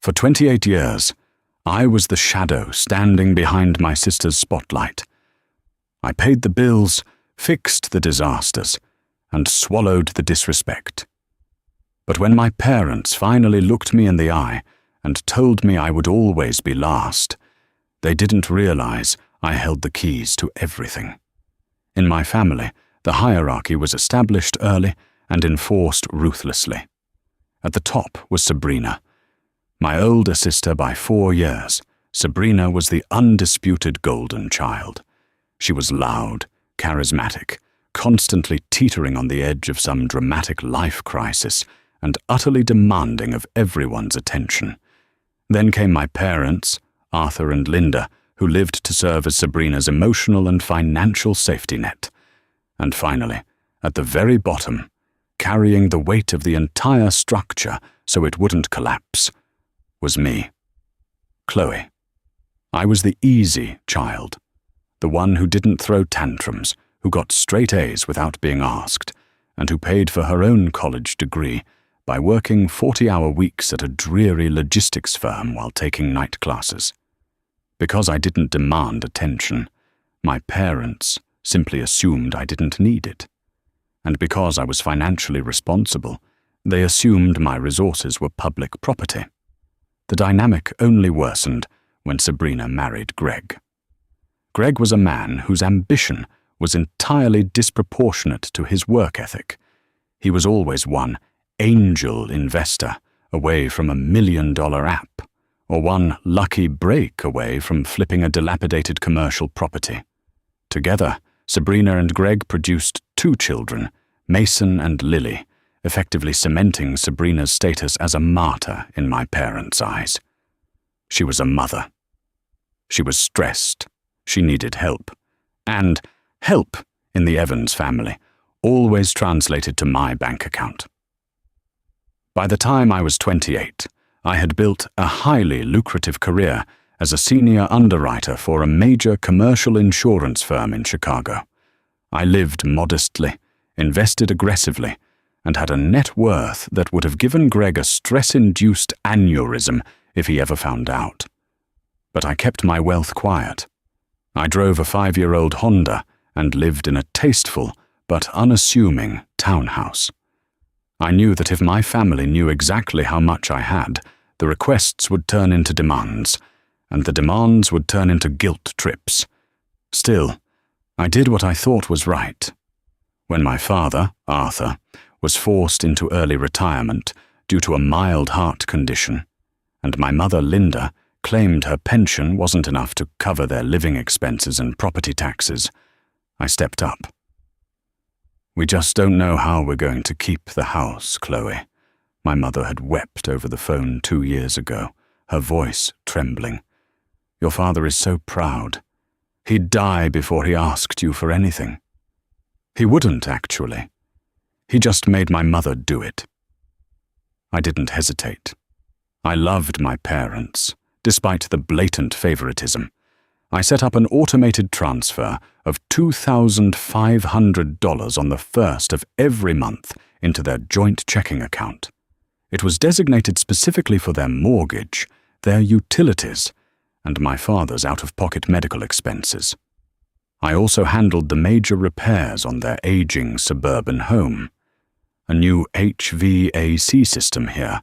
For 28 years, I was the shadow standing behind my sister's spotlight. I paid the bills, fixed the disasters, and swallowed the disrespect. But when my parents finally looked me in the eye and told me I would always be last, they didn't realize I held the keys to everything. In my family, the hierarchy was established early and enforced ruthlessly. At the top was Sabrina. My older sister by 4 years, Sabrina was the undisputed golden child. She was loud, charismatic, constantly teetering on the edge of some dramatic life crisis, and utterly demanding of everyone's attention. Then came my parents, Arthur and Linda, who lived to serve as Sabrina's emotional and financial safety net. And finally, at the very bottom, carrying the weight of the entire structure so it wouldn't collapse, was me, Chloe. I was the easy child, the one who didn't throw tantrums, who got straight A's without being asked, and who paid for her own college degree by working 40-hour weeks at a dreary logistics firm while taking night classes. Because I didn't demand attention, my parents simply assumed I didn't need it. And because I was financially responsible, they assumed my resources were public property. The dynamic only worsened when Sabrina married Greg. Greg was a man whose ambition was entirely disproportionate to his work ethic. He was always one angel investor away from $1 million app, or one lucky break away from flipping a dilapidated commercial property. Together, Sabrina and Greg produced 2 children, Mason and Lily, effectively cementing Sabrina's status as a martyr in my parents' eyes. She was a mother. She was stressed. She needed help. And help, in the Evans family, always translated to my bank account. By the time I was 28, I had built a highly lucrative career as a senior underwriter for a major commercial insurance firm in Chicago. I lived modestly, invested aggressively, and had a net worth that would have given Greg a stress-induced aneurysm if he ever found out. But I kept my wealth quiet. I drove a 5-year-old Honda and lived in a tasteful but unassuming townhouse. I knew that if my family knew exactly how much I had, the requests would turn into demands, and the demands would turn into guilt trips. Still, I did what I thought was right. When my father, Arthur, was forced into early retirement due to a mild heart condition, and my mother, Linda, claimed her pension wasn't enough to cover their living expenses and property taxes, I stepped up. "We just don't know how we're going to keep the house, Chloe," my mother had wept over the phone 2 years ago, her voice trembling. "Your father is so proud. He'd die before he asked you for anything." He wouldn't, actually. He just made my mother do it. I didn't hesitate. I loved my parents, despite the blatant favoritism. I set up an automated transfer of $2,500 on the 1st of every month into their joint checking account. It was designated specifically for their mortgage, their utilities, and my father's out-of-pocket medical expenses. I also handled the major repairs on their aging suburban home. A new HVAC system here,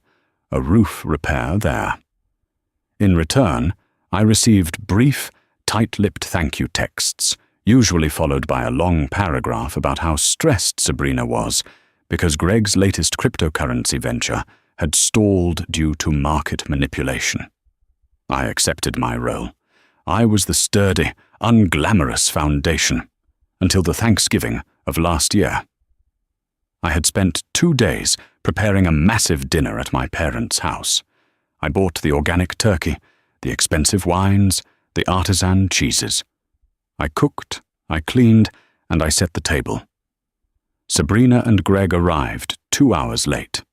a roof repair there. In return, I received brief, tight-lipped thank you texts, usually followed by a long paragraph about how stressed Sabrina was because Greg's latest cryptocurrency venture had stalled due to market manipulation. I accepted my role. I was the sturdy, unglamorous foundation, until the Thanksgiving of last year. I had spent 2 days preparing a massive dinner at my parents' house. I bought the organic turkey, the expensive wines, the artisan cheeses. I cooked, I cleaned, and I set the table. Sabrina and Greg arrived 2 hours late.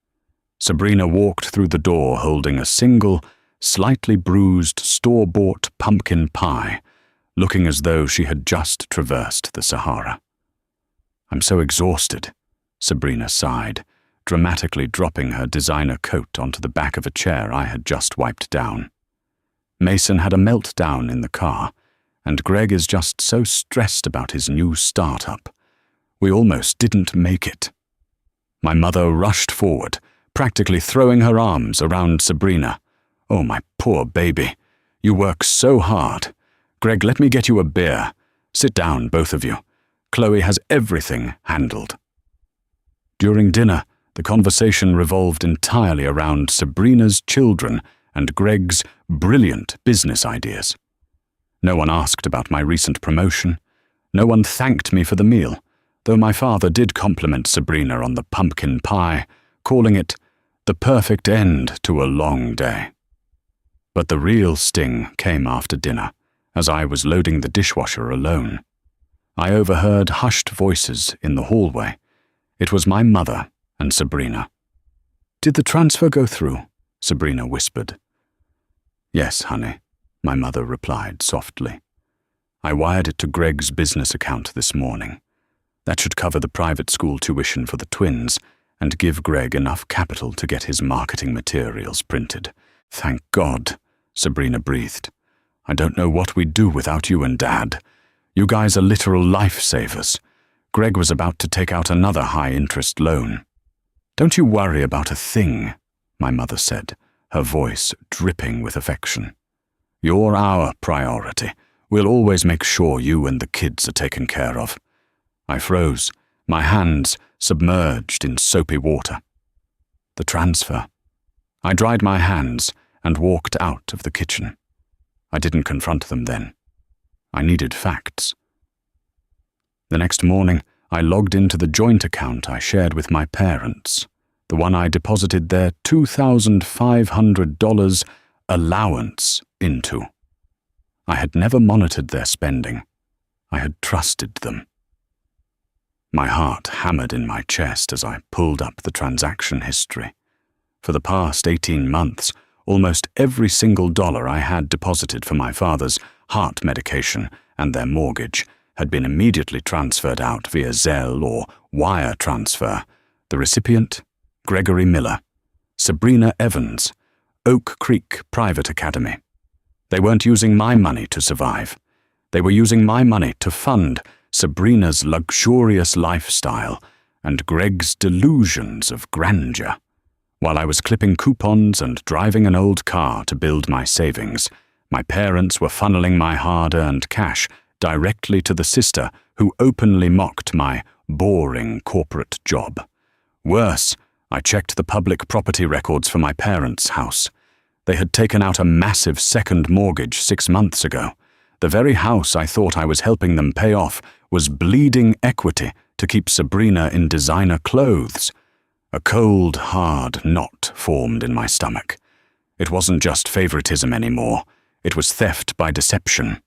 Sabrina walked through the door holding a single, slightly bruised, store-bought pumpkin pie, looking as though she had just traversed the Sahara. "I'm so exhausted," Sabrina sighed, dramatically dropping her designer coat onto the back of a chair I had just wiped down. Mason had a meltdown in the car, and Greg is just so stressed about his new startup. We almost didn't make it. My mother rushed forward, practically throwing her arms around Sabrina. "Oh, my poor baby. You work so hard. Greg, let me get you a beer. Sit down, both of you. Chloe has everything handled." During dinner, the conversation revolved entirely around Sabrina's children and Greg's brilliant business ideas. No one asked about my recent promotion. No one thanked me for the meal, though my father did compliment Sabrina on the pumpkin pie, calling it the perfect end to a long day. But the real sting came after dinner, as I was loading the dishwasher alone. I overheard hushed voices in the hallway. It was my mother and Sabrina. "Did the transfer go through?" Sabrina whispered. "Yes, honey," my mother replied softly. "I wired it to Greg's business account this morning. That should cover the private school tuition for the twins and give Greg enough capital to get his marketing materials printed. Thank God," Sabrina breathed. "I don't know what we'd do without you and Dad. You guys are literal lifesavers. Greg was about to take out another high-interest loan." "Don't you worry about a thing," my mother said, her voice dripping with affection. "You're our priority. We'll always make sure you and the kids are taken care of." I froze, my hands submerged in soapy water. The transfer. I dried my hands and walked out of the kitchen. I didn't confront them then. I needed facts. The next morning, I logged into the joint account I shared with my parents, the one I deposited their $2,500 allowance into. I had never monitored their spending. I had trusted them. My heart hammered in my chest as I pulled up the transaction history. For the past 18 months, almost every single dollar I had deposited for my father's heart medication and their mortgage had been immediately transferred out via Zelle or wire transfer. The recipient, Gregory Miller, Sabrina Evans, Oak Creek Private Academy. They weren't using my money to survive. They were using my money to fund Sabrina's luxurious lifestyle and Greg's delusions of grandeur. While I was clipping coupons and driving an old car to build my savings, my parents were funneling my hard-earned cash directly to the sister who openly mocked my boring corporate job. Worse, I checked the public property records for my parents' house. They had taken out a massive second mortgage 6 months ago. The very house I thought I was helping them pay off was bleeding equity to keep Sabrina in designer clothes. A cold, hard knot formed in my stomach. It wasn't just favoritism anymore. It was theft by deception.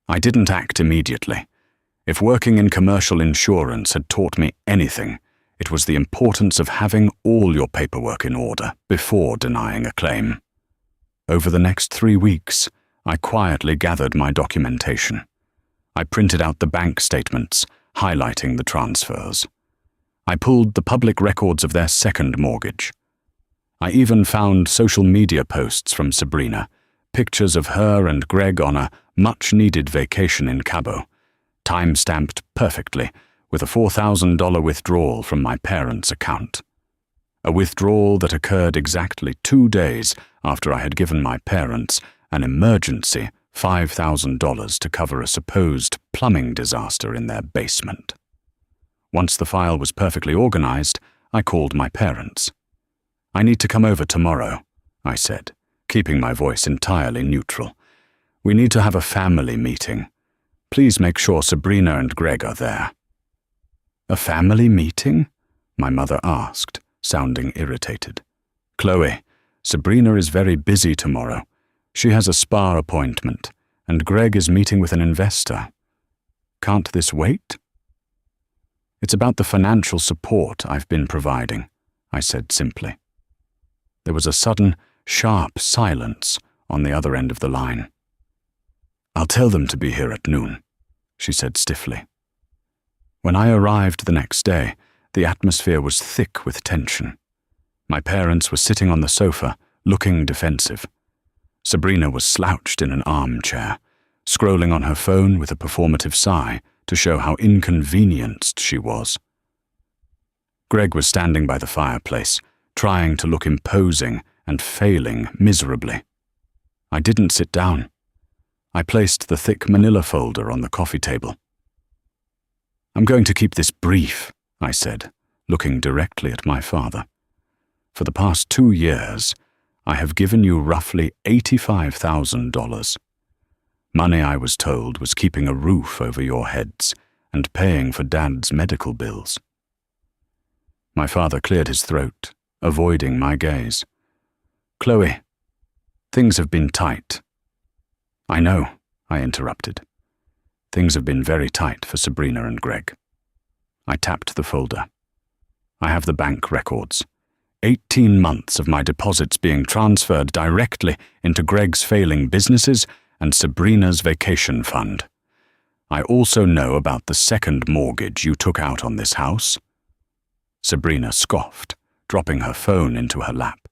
I didn't act immediately. If working in commercial insurance had taught me anything, it was the importance of having all your paperwork in order before denying a claim. Over the next 3 weeks, I quietly gathered my documentation. I printed out the bank statements, highlighting the transfers. I pulled the public records of their second mortgage. I even found social media posts from Sabrina, pictures of her and Greg on a much-needed vacation in Cabo, time-stamped perfectly with a $4,000 withdrawal from my parents' account. A withdrawal that occurred exactly 2 days after I had given my parents an emergency $5,000 to cover a supposed plumbing disaster in their basement. Once the file was perfectly organized, I called my parents. "I need to come over tomorrow," I said, keeping my voice entirely neutral. "We need to have a family meeting. Please make sure Sabrina and Greg are there." "A family meeting?" my mother asked, sounding irritated. "Chloe, Sabrina is very busy tomorrow. She has a spa appointment, and Greg is meeting with an investor. Can't this wait?" "It's about the financial support I've been providing," I said simply. There was a sudden, sharp silence on the other end of the line. "I'll tell them to be here at noon," she said stiffly. When I arrived the next day, The atmosphere was thick with tension. My parents were sitting on the sofa, looking defensive. Sabrina was slouched in an armchair, scrolling on her phone with a performative sigh to show how inconvenienced she was. Greg was standing by the fireplace, trying to look imposing and failing miserably. I didn't sit down. I placed the thick manila folder on the coffee table. "I'm going to keep this brief," I said, looking directly at my father. "For the past 2 years, I have given you roughly $85,000. Money I was told was keeping a roof over your heads and paying for Dad's medical bills." My father cleared his throat, avoiding my gaze. "Chloe, things have been tight." "I know," I interrupted. "Things have been very tight for Sabrina and Greg." I tapped the folder. "I have the bank records. 18 months of my deposits being transferred directly into Greg's failing businesses and Sabrina's vacation fund. I also know about the second mortgage you took out on this house." Sabrina scoffed, dropping her phone into her lap.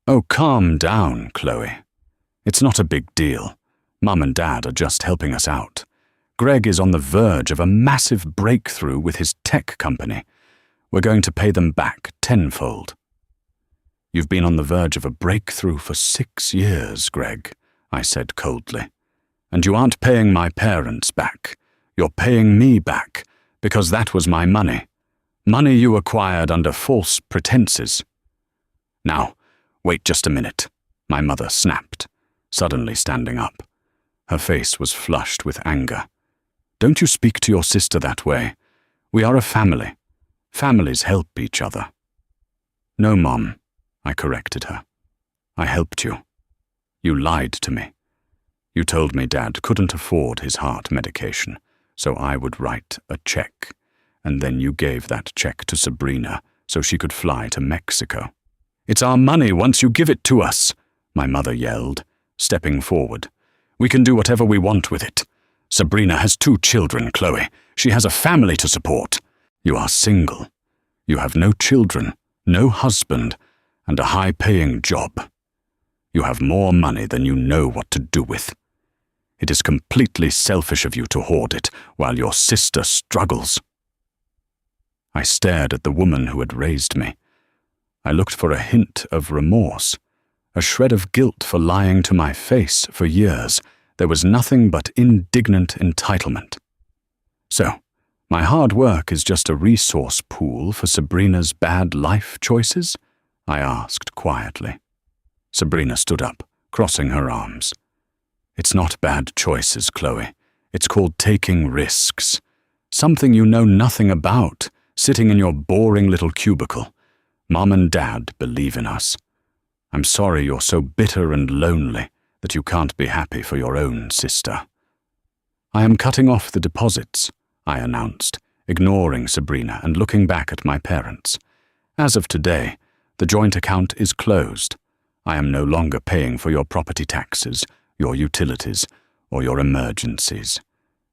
"Oh, calm down, Chloe. It's not a big deal. Mum and Dad are just helping us out. Greg is on the verge of a massive breakthrough with his tech company. We're going to pay them back tenfold." "You've been on the verge of a breakthrough for 6 years, Greg," I said coldly. "And you aren't paying my parents back. You're paying me back, because that was my money. Money you acquired under false pretenses." "Now, wait just a minute," my mother snapped, suddenly standing up. Her face was flushed with anger. "Don't you speak to your sister that way. We are a family. Families help each other." "No, Mom," I corrected her. "I helped you. You lied to me. You told me Dad couldn't afford his heart medication, so I would write a check, and then you gave that check to Sabrina so she could fly to Mexico." "It's our money once you give it to us," my mother yelled, stepping forward. "We can do whatever we want with it. Sabrina has 2 children, Chloe. She has a family to support. You are single. You have no children, no husband, and a high-paying job. You have more money than you know what to do with. It is completely selfish of you to hoard it while your sister struggles." I stared at the woman who had raised me. I looked for a hint of remorse, a shred of guilt for lying to my face for years. There was nothing but indignant entitlement. "So, my hard work is just a resource pool for Sabrina's bad life choices?" I asked quietly. Sabrina stood up, crossing her arms. "It's not bad choices, Chloe. It's called taking risks. Something you know nothing about, sitting in your boring little cubicle. Mom and Dad believe in us. I'm sorry you're so bitter and lonely that you can't be happy for your own sister." "I am cutting off the deposits," I announced, ignoring Sabrina and looking back at my parents. "As of today, the joint account is closed. I am no longer paying for your property taxes, your utilities, or your emergencies.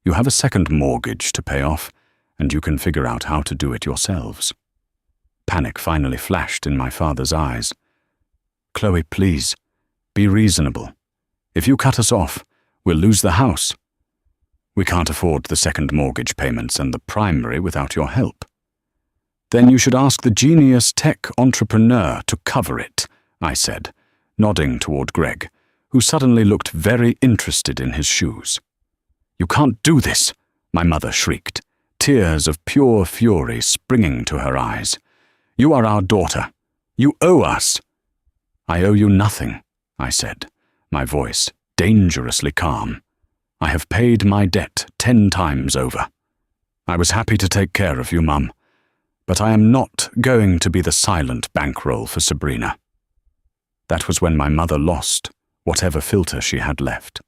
You have a second mortgage to pay off, and you can figure out how to do it yourselves." Panic finally flashed in my father's eyes. "Chloe, please, be reasonable. If you cut us off, we'll lose the house. We can't afford the second mortgage payments and the primary without your help." "Then you should ask the genius tech entrepreneur to cover it," I said, nodding toward Greg, who suddenly looked very interested in his shoes. "You can't do this," my mother shrieked, tears of pure fury springing to her eyes. "You are our daughter. You owe us." "I owe you nothing," I said, my voice dangerously calm. "I have paid my debt 10 times over. I was happy to take care of you, Mum, but I am not going to be the silent bankroll for Sabrina." That was when my mother lost whatever filter she had left.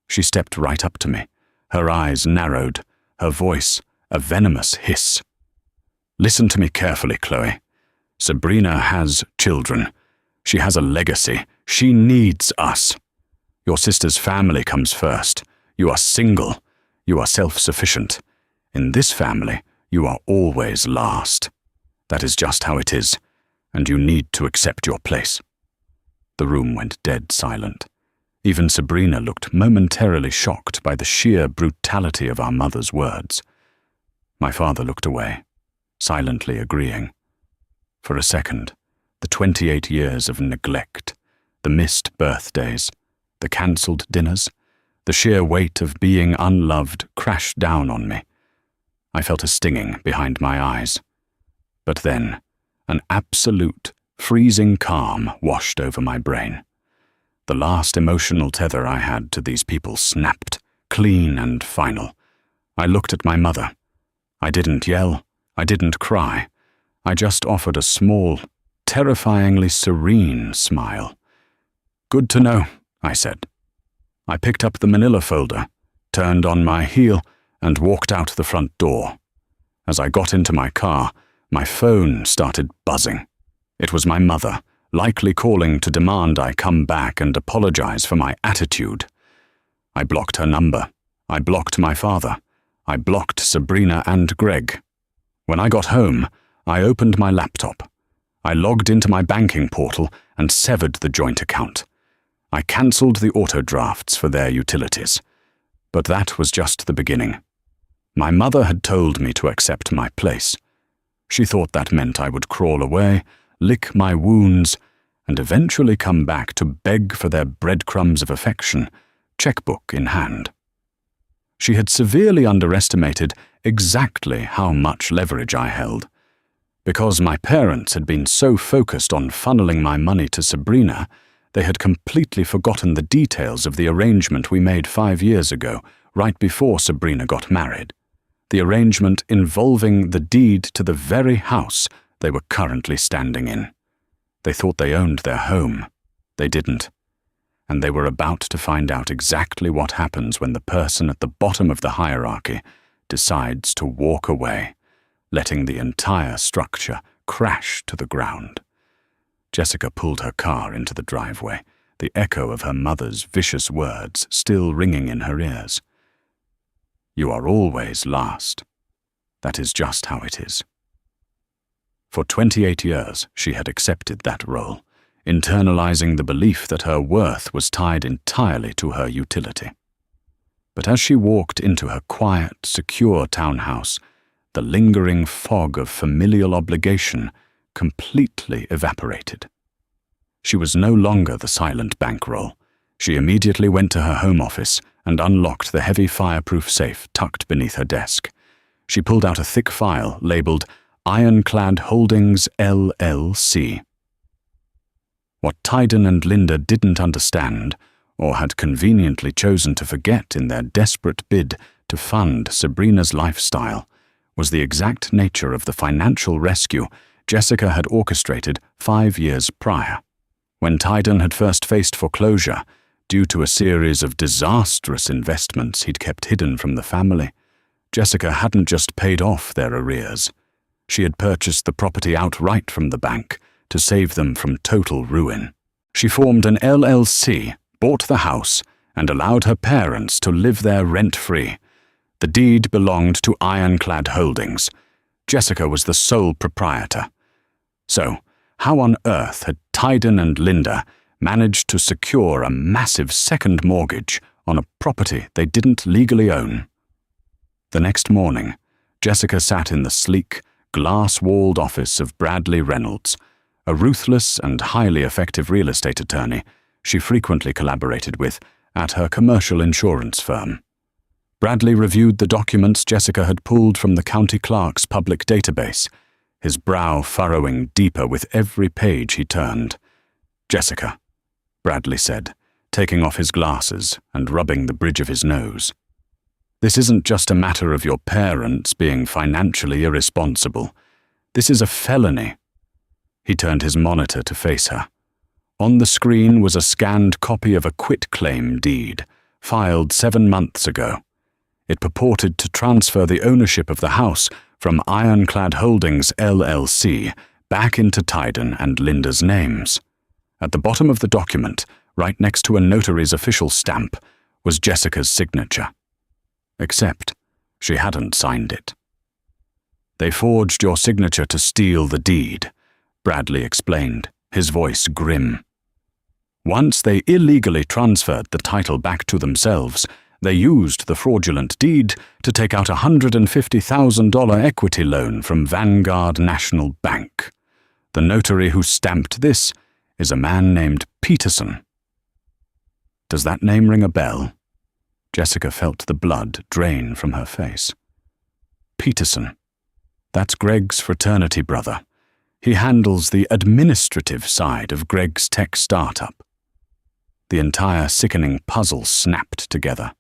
She stepped right up to me, her eyes narrowed, her voice a venomous hiss. "Listen to me carefully, Chloe. Sabrina has children. She has a legacy. She needs us. Your sister's family comes first. You are single. You are self-sufficient. In this family, you are always last. That is just how it is, and you need to accept your place." The room went dead silent. Even Sabrina looked momentarily shocked by the sheer brutality of our mother's words. My father looked away, silently agreeing. For a second, the 28 years of neglect, the missed birthdays, the cancelled dinners, the sheer weight of being unloved crashed down on me. I felt a stinging behind my eyes. But then, an absolute, freezing calm washed over my brain. The last emotional tether I had to these people snapped, clean and final. I looked at my mother. I didn't yell. I didn't cry. I just offered a small, terrifyingly serene smile. "Good to know," I said. I picked up the manila folder, turned on my heel, and walked out the front door. As I got into my car, my phone started buzzing. It was my mother, likely calling to demand I come back and apologize for my attitude. I blocked her number. I blocked my father. I blocked Sabrina and Greg. When I got home, I opened my laptop. I logged into my banking portal and severed the joint account. I cancelled the auto drafts for their utilities. But that was just the beginning. My mother had told me to accept my place. She thought that meant I would crawl away, lick my wounds, and eventually come back to beg for their breadcrumbs of affection, checkbook in hand. She had severely underestimated exactly how much leverage I held. Because my parents had been so focused on funneling my money to Sabrina, they had completely forgotten the details of the arrangement we made 5 years ago, right before Sabrina got married. The arrangement involving the deed to the very house they were currently standing in. They thought they owned their home. They didn't. And they were about to find out exactly what happens when the person at the bottom of the hierarchy decides to walk away, letting the entire structure crash to the ground. Jessica pulled her car into the driveway, the echo of her mother's vicious words still ringing in her ears. "You are always last. That is just how it is." For 28 years, she had accepted that role, internalizing the belief that her worth was tied entirely to her utility. But as she walked into her quiet, secure townhouse, the lingering fog of familial obligation completely evaporated. She was no longer the silent bankroll. She immediately went to her home office and unlocked the heavy fireproof safe tucked beneath her desk. She pulled out a thick file labeled Ironclad Holdings LLC. What Tyden and Linda didn't understand, or had conveniently chosen to forget in their desperate bid to fund Sabrina's lifestyle, was the exact nature of the financial rescue Jessica had orchestrated 5 years prior. When Tyden had first faced foreclosure, due to a series of disastrous investments he'd kept hidden from the family, Jessica hadn't just paid off their arrears. She had purchased the property outright from the bank to save them from total ruin. She formed an LLC, bought the house, and allowed her parents to live there rent-free. The deed belonged to Ironclad Holdings. Jessica was the sole proprietor. So, how on earth had Tyden and Linda managed to secure a massive second mortgage on a property they didn't legally own? The next morning, Jessica sat in the sleek, glass-walled office of Bradley Reynolds, a ruthless and highly effective real estate attorney she frequently collaborated with at her commercial insurance firm. Bradley reviewed the documents Jessica had pulled from the county clerk's public database, his brow furrowing deeper with every page he turned. "Jessica," Bradley said, taking off his glasses and rubbing the bridge of his nose. "This isn't just a matter of your parents being financially irresponsible. This is a felony." He turned his monitor to face her. On the screen was a scanned copy of a quitclaim deed, filed 7 months ago. It purported to transfer the ownership of the house from Ironclad Holdings LLC back into Tyden and Linda's names. At the bottom of the document, right next to a notary's official stamp, was Jessica's signature. Except she hadn't signed it. They forged your signature to steal the deed, Bradley explained, his voice grim. Once they illegally transferred the title back to themselves, they used the fraudulent deed to take out a $150,000 equity loan from Vanguard National Bank. The notary who stamped this is a man named Peterson. Does that name ring a bell? Jessica felt the blood drain from her face. Peterson. That's Greg's fraternity brother. He handles the administrative side of Greg's tech startup. The entire sickening puzzle snapped together.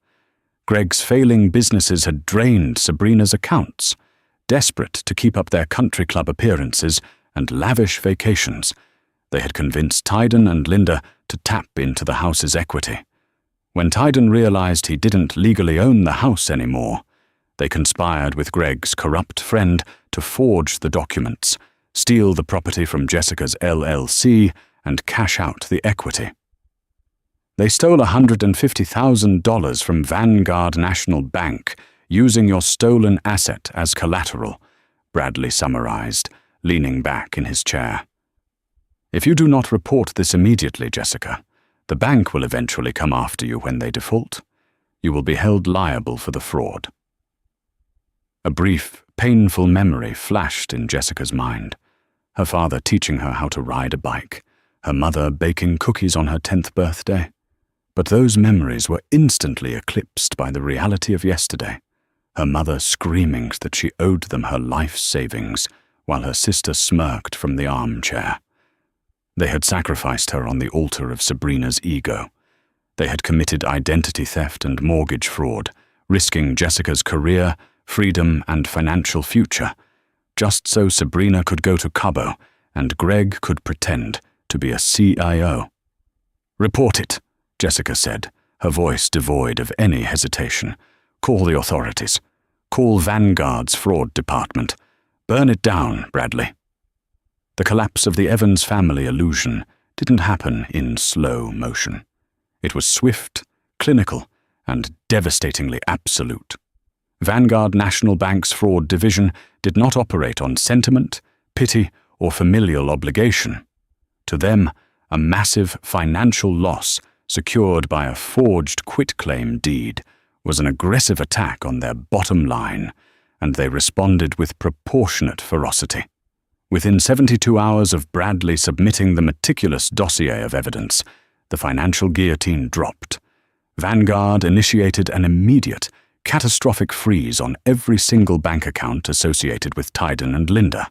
Greg's failing businesses had drained Sabrina's accounts. Desperate to keep up their country club appearances and lavish vacations, they had convinced Tyden and Linda to tap into the house's equity. When Tyden realized he didn't legally own the house anymore, they conspired with Greg's corrupt friend to forge the documents, steal the property from Jessica's LLC, and cash out the equity. They stole $150,000 from Vanguard National Bank, using your stolen asset as collateral, Bradley summarized, leaning back in his chair. If you do not report this immediately, Jessica, the bank will eventually come after you when they default. You will be held liable for the fraud. A brief, painful memory flashed in Jessica's mind. Her father teaching her how to ride a bike, her mother baking cookies on her 10th birthday. But those memories were instantly eclipsed by the reality of yesterday, her mother screaming that she owed them her life savings, while her sister smirked from the armchair. They had sacrificed her on the altar of Sabrina's ego. They had committed identity theft and mortgage fraud, risking Jessica's career, freedom, and financial future, just so Sabrina could go to Cabo and Greg could pretend to be a CIO. "Report it," Jessica said, her voice devoid of any hesitation. "Call the authorities. Call Vanguard's fraud department. Burn it down, Bradley." The collapse of the Evans family illusion didn't happen in slow motion. It was swift, clinical, and devastatingly absolute. Vanguard National Bank's fraud division did not operate on sentiment, pity, or familial obligation. To them, a massive financial loss secured by a forged quitclaim deed was an aggressive attack on their bottom line, and they responded with proportionate ferocity. Within 72 hours of Bradley submitting the meticulous dossier of evidence, the financial guillotine dropped. Vanguard initiated an immediate, catastrophic freeze on every single bank account associated with Tyden and Linda.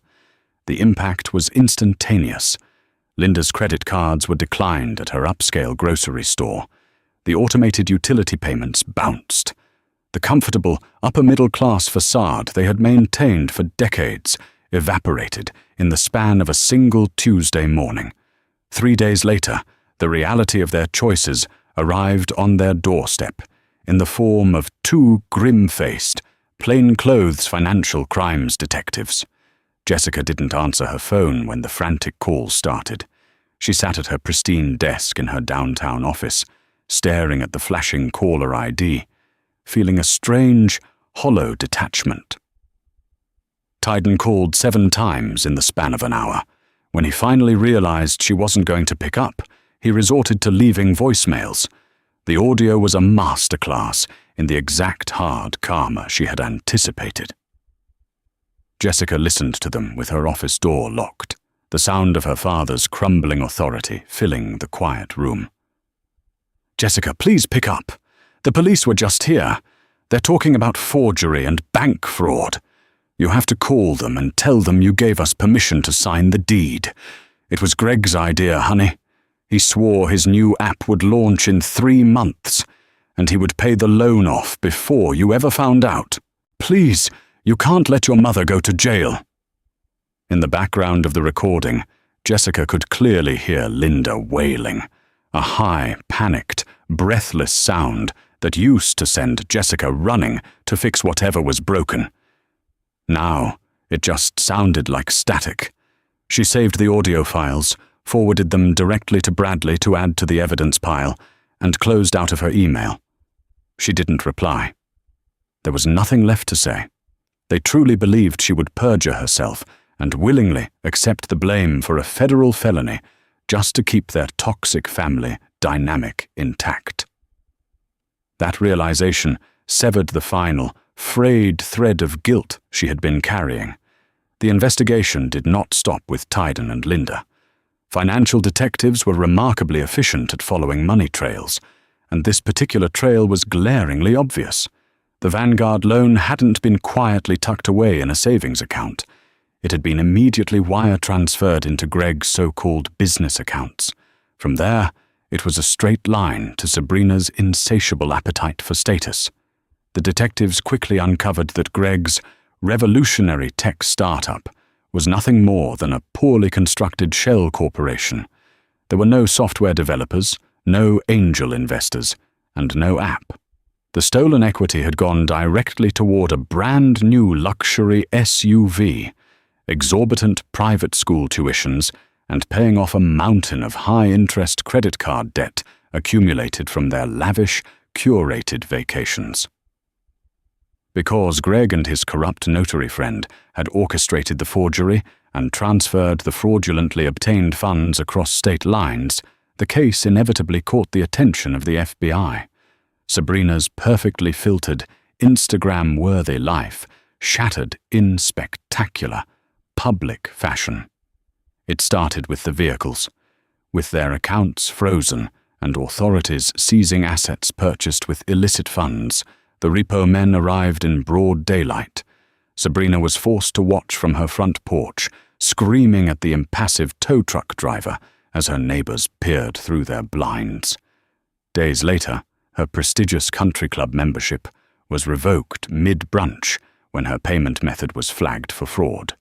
The impact was instantaneous. Linda's credit cards were declined at her upscale grocery store. The automated utility payments bounced. The comfortable, upper-middle-class facade they had maintained for decades evaporated in the span of a single Tuesday morning. 3 days later, the reality of their choices arrived on their doorstep in the form of 2 grim-faced, plainclothes financial crimes detectives. Jessica didn't answer her phone when the frantic call started. She sat at her pristine desk in her downtown office, staring at the flashing caller ID, feeling a strange, hollow detachment. Tyden called 7 times in the span of an hour. When he finally realized she wasn't going to pick up, he resorted to leaving voicemails. The audio was a masterclass in the exact hard karma she had anticipated. Jessica listened to them with her office door locked, the sound of her father's crumbling authority filling the quiet room. "Jessica, please pick up. The police were just here. They're talking about forgery and bank fraud. You have to call them and tell them you gave us permission to sign the deed. It was Greg's idea, honey. He swore his new app would launch in 3 months, and he would pay the loan off before you ever found out. Please, you can't let your mother go to jail." In the background of the recording, Jessica could clearly hear Linda wailing, a high, panicked, breathless sound that used to send Jessica running to fix whatever was broken. Now, it just sounded like static. She saved the audio files, forwarded them directly to Bradley to add to the evidence pile, and closed out of her email. She didn't reply. There was nothing left to say. They truly believed she would perjure herself and willingly accept the blame for a federal felony just to keep their toxic family dynamic intact. That realization severed the final, frayed thread of guilt she had been carrying. The investigation did not stop with Tyden and Linda. Financial detectives were remarkably efficient at following money trails, and this particular trail was glaringly obvious. The Vanguard loan hadn't been quietly tucked away in a savings account. It had been immediately wire transferred into Greg's so-called business accounts. From there, it was a straight line to Sabrina's insatiable appetite for status. The detectives quickly uncovered that Greg's revolutionary tech startup was nothing more than a poorly constructed shell corporation. There were no software developers, no angel investors, and no app. The stolen equity had gone directly toward a brand new luxury SUV, exorbitant private school tuitions, and paying off a mountain of high-interest credit card debt accumulated from their lavish, curated vacations. Because Greg and his corrupt notary friend had orchestrated the forgery and transferred the fraudulently obtained funds across state lines, the case inevitably caught the attention of the FBI. Sabrina's perfectly filtered, Instagram-worthy life shattered in spectacular, public fashion. It started with the vehicles, with their accounts frozen and authorities seizing assets purchased with illicit funds. The repo men arrived in broad daylight. Sabrina was forced to watch from her front porch, screaming at the impassive tow truck driver as her neighbors peered through their blinds. Days later, her prestigious country club membership was revoked mid-brunch when her payment method was flagged for fraud.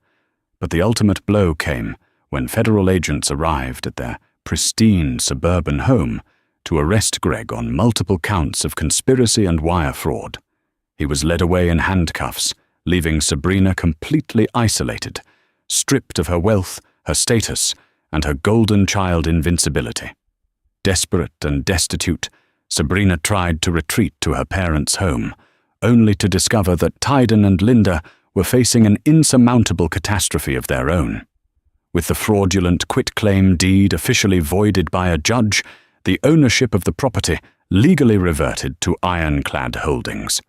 But the ultimate blow came when federal agents arrived at their pristine suburban home to arrest Greg on multiple counts of conspiracy and wire fraud. He was led away in handcuffs, leaving Sabrina completely isolated, stripped of her wealth, her status, and her golden child invincibility. Desperate and destitute, Sabrina tried to retreat to her parents' home, only to discover that Tyden and Linda were facing an insurmountable catastrophe of their own. With the fraudulent quitclaim deed officially voided by a judge, the ownership of the property legally reverted to Ironclad Holdings.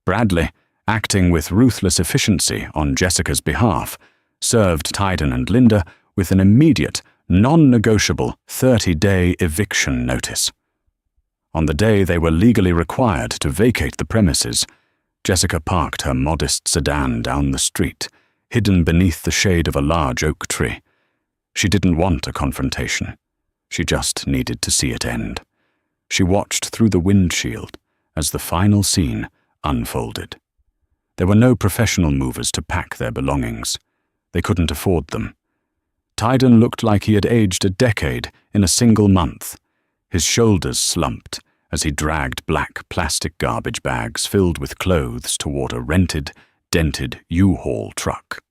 Bradley, acting with ruthless efficiency on Jessica's behalf, served Tyden and Linda with an immediate, non-negotiable 30-day eviction notice. On the day they were legally required to vacate the premises, Jessica parked her modest sedan down the street, hidden beneath the shade of a large oak tree. She didn't want a confrontation. She just needed to see it end. She watched through the windshield as the final scene unfolded. There were no professional movers to pack their belongings. They couldn't afford them. Tyden looked like he had aged a decade in a single month. His shoulders slumped as he dragged black plastic garbage bags filled with clothes toward a rented, dented U-Haul truck.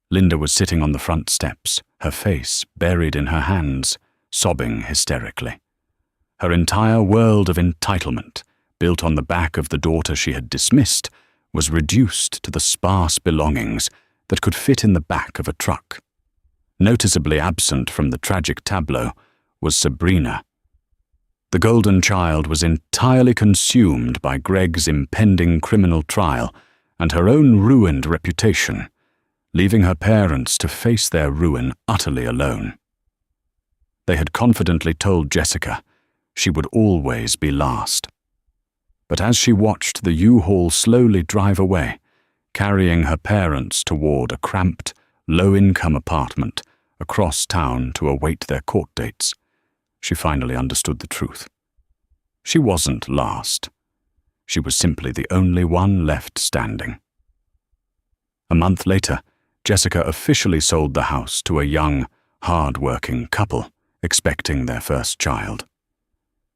Linda was sitting on the front steps, her face buried in her hands, sobbing hysterically. Her entire world of entitlement, built on the back of the daughter she had dismissed, was reduced to the sparse belongings that could fit in the back of a truck. Noticeably absent from the tragic tableau was Sabrina. The golden child was entirely consumed by Greg's impending criminal trial and her own ruined reputation, leaving her parents to face their ruin utterly alone. They had confidently told Jessica she would always be last. But as she watched the U-Haul slowly drive away, carrying her parents toward a cramped, low-income apartment across town to await their court dates, she finally understood the truth. She wasn't last. She was simply the only one left standing. A month later, Jessica officially sold the house to a young, hard-working couple expecting their first child.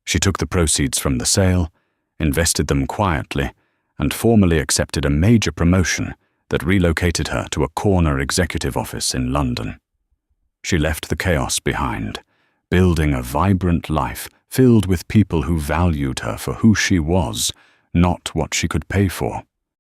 She took the proceeds from the sale, invested them quietly, and formally accepted a major promotion that relocated her to a corner executive office in London. She left the chaos behind, building a vibrant life filled with people who valued her for who she was, not what she could pay for.